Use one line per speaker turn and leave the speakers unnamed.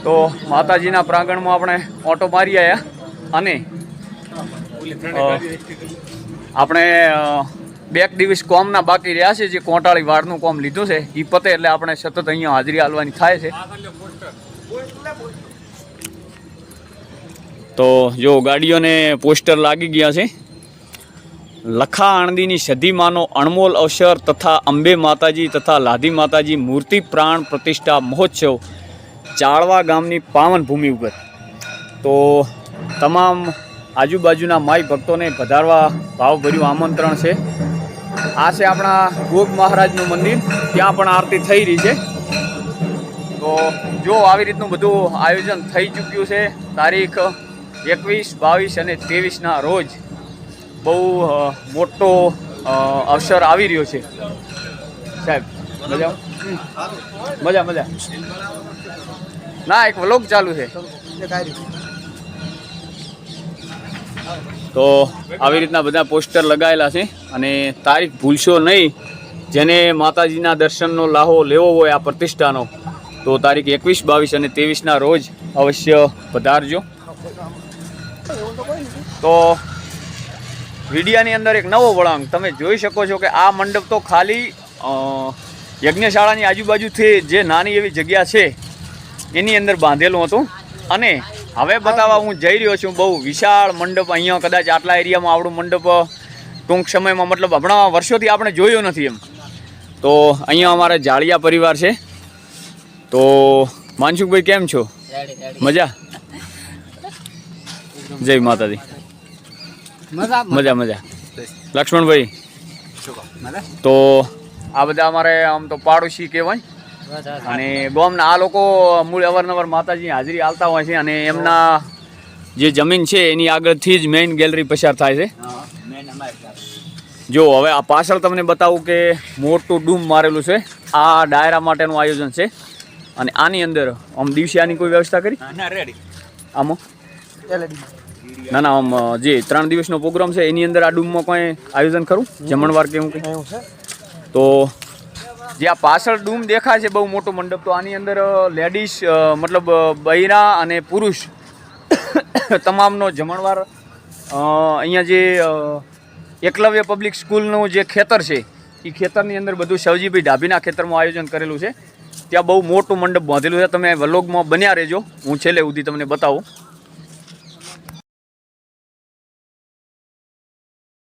તો માતાજીના પ્રાંગણમાં આપણે ઓટો મારી આવ્યા અને આપણે 2 દિવસ કોમના બાકી રહ્યા છે, જે કોટાળી વાડનું કોમ લીધું છે એ પતે એટલે આપણે સતત અહીંયા હાજરી હાલવાની થાય છે। તો જો ગાડીઓને પોસ્ટર લાગી ગયા છે। લખા આણંદીની સદીમાંનો અણમોલ અવસર તથા અંબે માતાજી તથા લાધી માતાજી મૂર્તિ પ્રાણ પ્રતિષ્ઠા મહોત્સવ ચાળવા ગામની પાવન ભૂમિ ઉપર। તો તમામ આજુબાજુના માઈ ભક્તોને પધારવા ભાવભર્યું આમંત્રણ છે। આ છે આપણા ગોગ મહારાજનું મંદિર, ત્યાં પણ આરતી થઈ રહી છે। તો જો આવી રીતનું બધું આયોજન થઈ ચૂક્યું છે। તારીખ 21, 22 અને 23ના રોજ બહુ મોટો અવસર આવી રહ્યો છે। સાહેબ મજા મજા મજા ના, એક વ્લોગ ચાલુ છે। તો આવી રીતના બધા પોસ્ટર લગાવેલા છે અને તારીખ ભૂલશો નહીં। જેને માતાજીના દર્શનનો લાહો લેવો હોય આ પ્રતિષ્ઠાનો, તો તારીખ 21, 22 અને 23ના રોજ અવશ્ય પધારજો। તો વિડિયાની અંદર એક નવો વળાંક તમે જોઈ શકો છો કે આ મંડપ તો ખાલી યજ્ઞશાળાની આજુબાજુથી જે નાની એવી જગ્યા છે એની અંદર બાંધેલું હતું, અને હવે બતાવવા હું જઈ રહ્યો છું બહુ વિશાળ મંડપ। અહીંયા કદાચ આટલા એરિયામાં આવડું મંડપ ટૂંક સમયમાં, મતલબ હમણાં વર્ષોથી આપણે જોયો નથી એમ। તો અહીંયા અમારા જાળિયા પરિવાર છે। તો માનસુખભાઈ કેમ છો? મજા? જય માતાજી। મજા મજા। લક્ષ્મણભાઈ, તો આ બધા અમારે આમ તો પાડોશી કહેવાય, અને ગામના આ લોકો મૂળ અવારનવાર માતાજીની હાજરી હાલતા હોય છે, અને એમના જે જમીન છે એની આગળથી જ મેઇન ગેલેરી પસાર થાય છે। જો હવે આ પાછળ તમને બતાવું કે મોટું ડૂમ મારેલું છે। આ ડાયરા માટેનું આયોજન છે, અને આની અંદર આમ દિવસે આની કોઈ વ્યવસ્થા કરી આમાં? ના ના, આમ જે 3 દિવસનો પ્રોગ્રામ છે એની અંદર આ ડૂમમાં કોઈ આયોજન ખરું, જમણવાર કે એવું કંઈ? તો જે આ પાછળ ડૂમ દેખાય છે બહુ મોટો મંડપ, તો આની અંદર લેડીઝ મતલબ બૈરા અને પુરુષ તમામનો જમણવાર અહીંયા જે એકલવ્ય પબ્લિક સ્કૂલનું જે ખેતર છે એ ખેતરની અંદર બધું શવજીભાઈ ડાભીના ખેતરમાં આયોજન કરેલું છે। ત્યાં બહુ મોટું મંડપ બાંધેલું છે। તમે વ્લોગમાં બન્યા રહેજો, હું છેલ્લે સુધી તમને બતાવું।